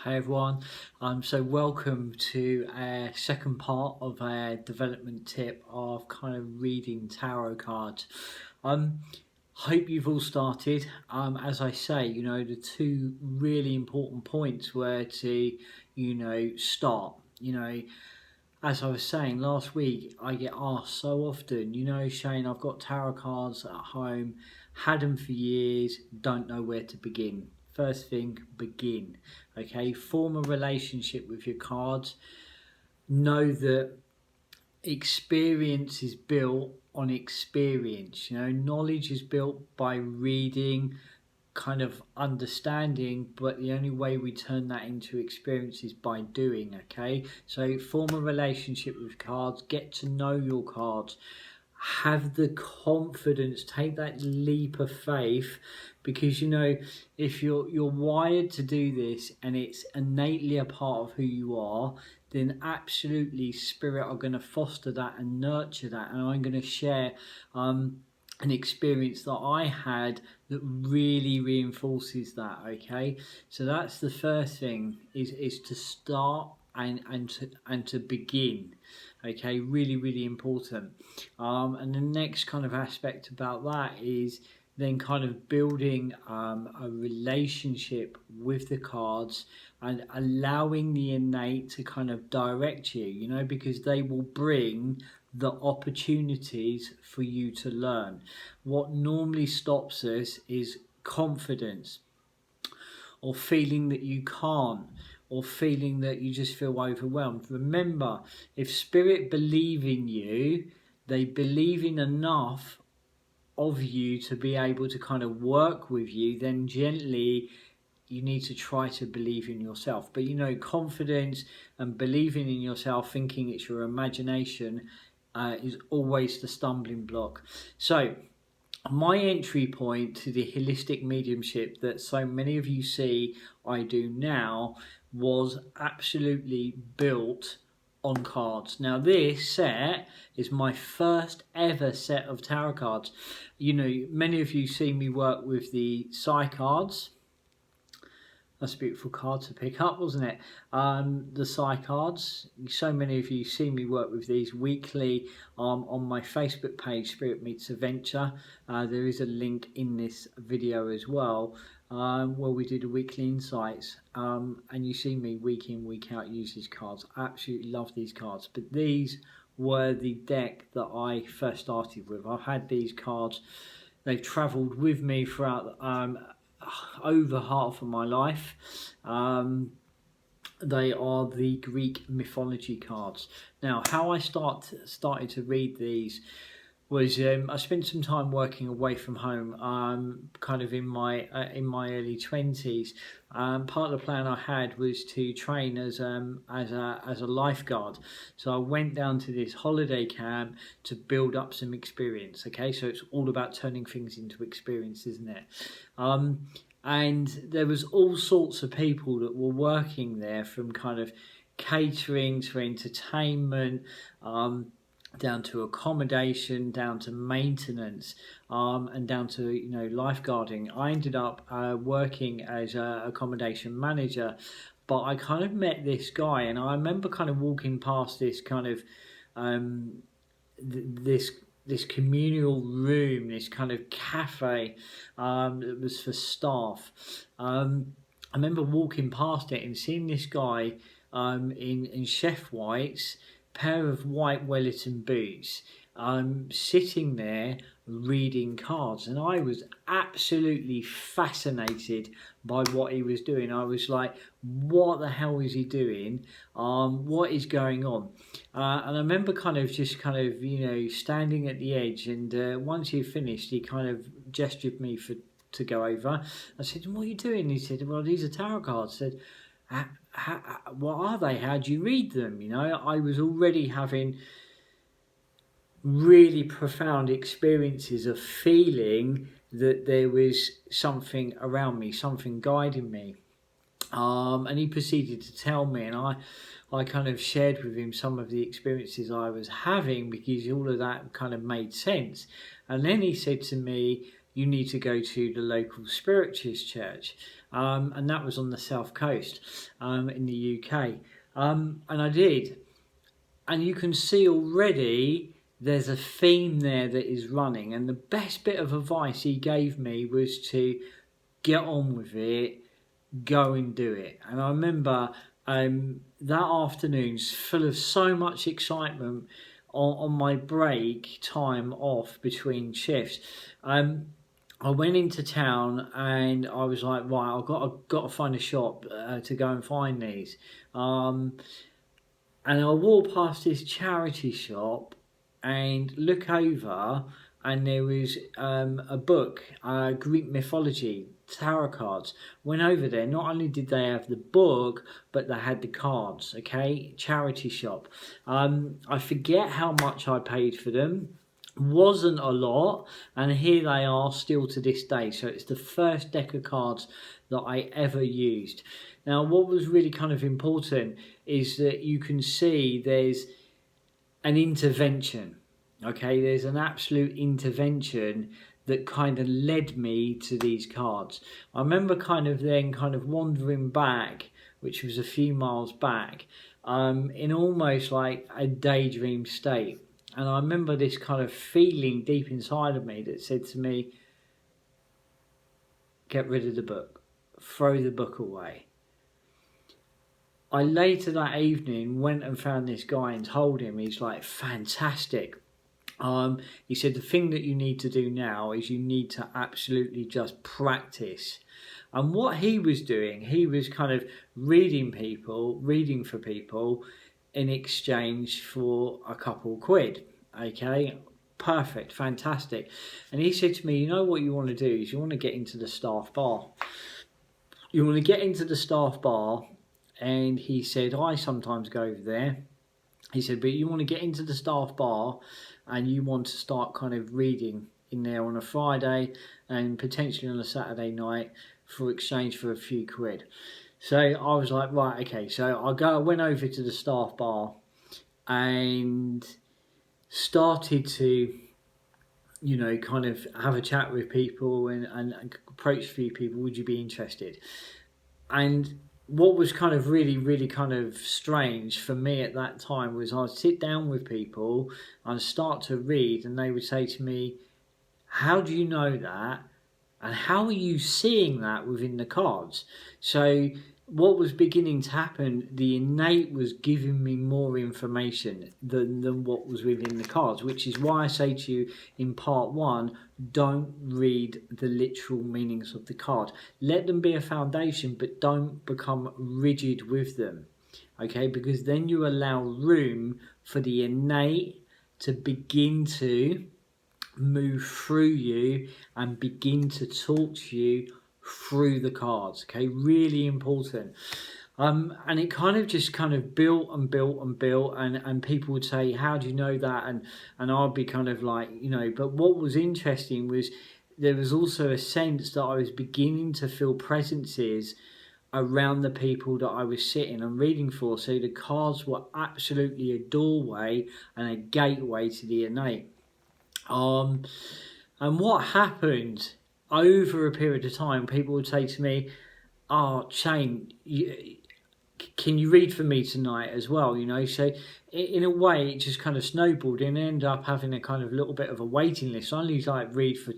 Hey everyone, so welcome to a second part of a development tip of kind of reading tarot cards. Hope you've all started. As I say, the two really important points were to, start. As I was saying last week, I get asked so often, Shane, I've got tarot cards at home, had them for years, don't know where to begin. First thing, begin. Okay, form a relationship with your cards. Know that experience is built on experience. Knowledge is built by reading, kind of understanding, but the only way we turn that into experience is by doing. Okay, so form a relationship with cards, get to know your cards, have the confidence, take that leap of faith, because if you're wired to do this and it's innately a part of who you are, then absolutely spirit are going to foster that and nurture that. And I'm going to share an experience that I had that really reinforces that. Okay, so that's the first thing, is to start and to begin. Okay, really important. And the next kind of aspect about that is then kind of building a relationship with the cards and allowing the innate to kind of direct you, because they will bring the opportunities for you to learn. What normally stops us is confidence, or feeling that you can't, or feeling that you just feel overwhelmed. Remember, if spirit believe in you, they believe in enough of you to be able to kind of work with you, then gently you need to try to believe in yourself. But confidence and believing in yourself, thinking it's your imagination, is always the stumbling block. So my entry point to the holistic mediumship that so many of you see I do now was absolutely built on cards. Now this set is my first ever set of tarot cards. Many of you see me work with the Psycards. That's a beautiful card to pick up, wasn't it? The Psycards. So many of you see me work with these weekly on my Facebook page, Spirit Meets Adventure. There is a link in this video as well, where we do the weekly insights. And you see me week in, week out use these cards. I absolutely love these cards. But these were the deck that I first started with. I've had these cards. They've travelled with me throughout over half of my life. They are the Greek mythology cards. Now, how I started to read these was I spent some time working away from home, kind of in my early 20s. Part of the plan I had was to train as a lifeguard. So I went down to this holiday camp to build up some experience. Okay, so it's all about turning things into experience, isn't it? And there was all sorts of people that were working there, from kind of catering to entertainment, down to accommodation, down to maintenance, and down to lifeguarding. I ended up working as a accommodation manager, but I kind of met this guy, and I remember kind of walking past this kind of this communal room, this kind of cafe that was for staff. I remember walking past it and seeing this guy in chef whites, pair of white Wellington boots, sitting there reading cards, and I was absolutely fascinated by what he was doing. I was like, what the hell is he doing? What is going on? And I remember kind of standing at the edge, and once he finished, he kind of gestured me to go over. I said, what are you doing? He said, well, these are tarot cards. I said, what are they? How do you read them? I was already having really profound experiences of feeling that there was something around me, something guiding me. And he proceeded to tell me, and I kind of shared with him some of the experiences I was having, because all of that kind of made sense. And then he said to me, you need to go to the local spiritualist church. and that was on the south coast in the UK. And I did, and you can see already there's a theme there that is running. And the best bit of advice he gave me was to get on with it, go and do it. And I remember that afternoon's full of so much excitement on my break time off between shifts. I went into town and I was like, right, I've got to find a shop to go and find these. And I walked past this charity shop and look over, and there was a book, Greek mythology, tarot cards. Went over there, not only did they have the book, but they had the cards, okay? Charity shop. I forget how much I paid for them. Wasn't a lot, and here they are still to this day. So it's the first deck of cards that I ever used. Now, what was really kind of important is that you can see there's an intervention. Okay, there's an absolute intervention that kind of led me to these cards. I remember kind of wandering back, which was a few miles back, in almost like a daydream state. And I remember this kind of feeling deep inside of me that said to me, get rid of the book, throw the book away. I later that evening went and found this guy and told him, he's like, fantastic. He said, the thing that you need to do now is you need to absolutely just practice. And what he was doing, he was kind of reading for people in exchange for a couple quid. Okay, perfect, fantastic. And he said to me, you know what you want to do is you want to get into the staff bar. You want to get into the staff bar. And he said, I sometimes go over there. He said, but you want to get into the staff bar and you want to start kind of reading in there on a Friday and potentially on a Saturday night for exchange for a few quid. So I was like, right, okay. So I went over to the staff bar and started to, you know, kind of have a chat with people and approach a few people. Would you be interested? And what was kind of really kind of strange for me at that time was I'd sit down with people and start to read, and they would say to me, how do you know that? And how are you seeing that within the cards? So what was beginning to happen, the Innate was giving me more information than what was within the cards, which is why I say to you in part 1, don't read the literal meanings of the card. Let them be a foundation, but don't become rigid with them, okay? Because then you allow room for the Innate to begin to move through you and begin to talk to you through the cards, okay? Really important. And it kind of just kind of built and people would say, how do you know that? And I'd be kind of like, you know, but what was interesting was there was also a sense that I was beginning to feel presences around the people that I was sitting and reading for. So the cards were absolutely a doorway and a gateway to the Innate. And what happened over a period of time, people would say to me, oh, Shane, can you read for me tonight as well? You know, so in a way it just kind of snowballed and ended up having a kind of little bit of a waiting list. I only like read for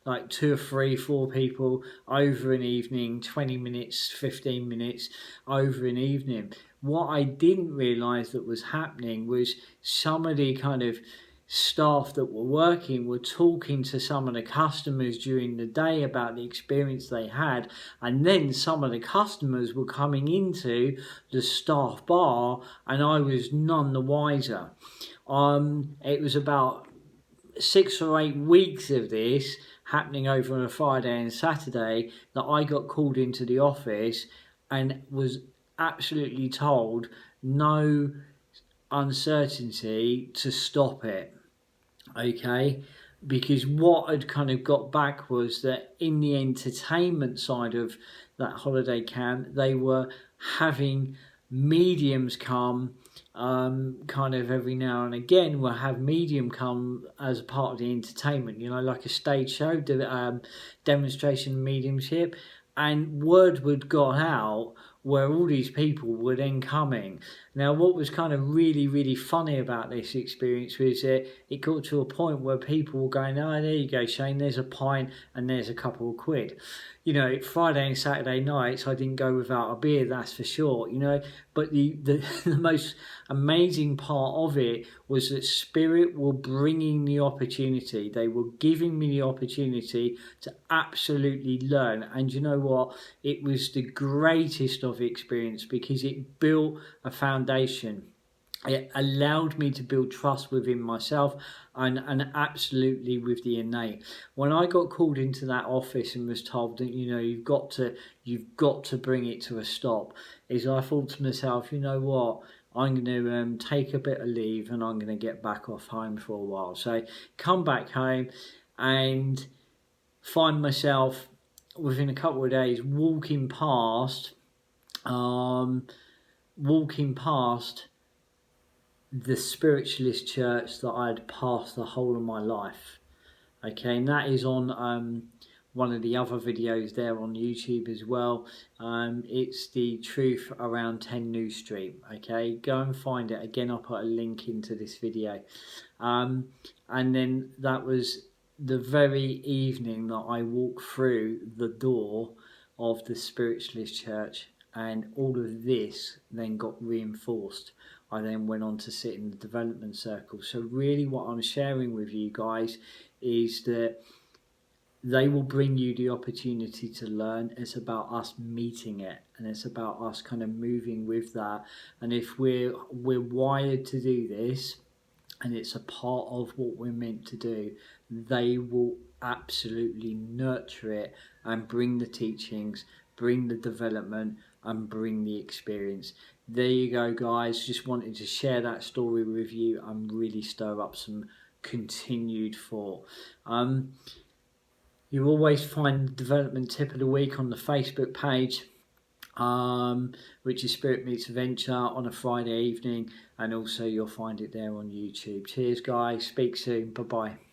like 2 or 3, 4 people over an evening, 20 minutes, 15 minutes over an evening. What I didn't realise that was happening was some of the kind of staff that were working were talking to some of the customers during the day about the experience they had, and then some of the customers were coming into the staff bar and I was none the wiser. It was about 6 or 8 weeks of this happening over on a Friday and Saturday that I got called into the office and was absolutely told no uncertainty to stop it. Okay, because what had kind of got back was that in the entertainment side of that holiday camp, they were having mediums come kind of every now and again. We'll have medium come as a part of the entertainment, you know, like a stage show, demonstration mediumship. and word would got out where all these people were then coming. Now, what was kind of really, really funny about this experience was that it got to a point where people were going, oh, there you go, Shane, there's a pint and there's a couple of quid. You know, Friday and Saturday nights, I didn't go without a beer, that's for sure, you know. But the the most amazing part of it was that Spirit were bringing the opportunity. They were giving me the opportunity to absolutely learn. And you know what? It was the greatest of experience because it built a foundation. It allowed me to build trust within myself and absolutely with the innate. When I got called into that office and was told that, you know, you've got to bring it to a stop, is I thought to myself, you know what, I'm going to take a bit of leave and I'm going to get back off home for a while. So come back home and find myself within a couple of days walking past the spiritualist church that I had passed the whole of my life. Okay, and that is on one of the other videos there on YouTube as well. It's the truth around 10 New Street. Okay, go and find it. Again, I'll put a link into this video. And then that was the very evening that I walked through the door of the spiritualist church, and all of this then got reinforced. I then went on to sit in the development circle. So really what I'm sharing with you guys is that they will bring you the opportunity to learn. It's about us meeting it, and it's about us kind of moving with that. And if we're wired to do this, and it's a part of what we're meant to do, they will absolutely nurture it and bring the teachings, bring the development, and bring the experience. There you go, guys. Just wanted to share that story with you and really stir up some continued thought. You always find the development tip of the week on the Facebook page, which is Spirit Meets Adventure, on a Friday evening, and also you'll find it there on YouTube. Cheers, guys. Speak soon. Bye bye.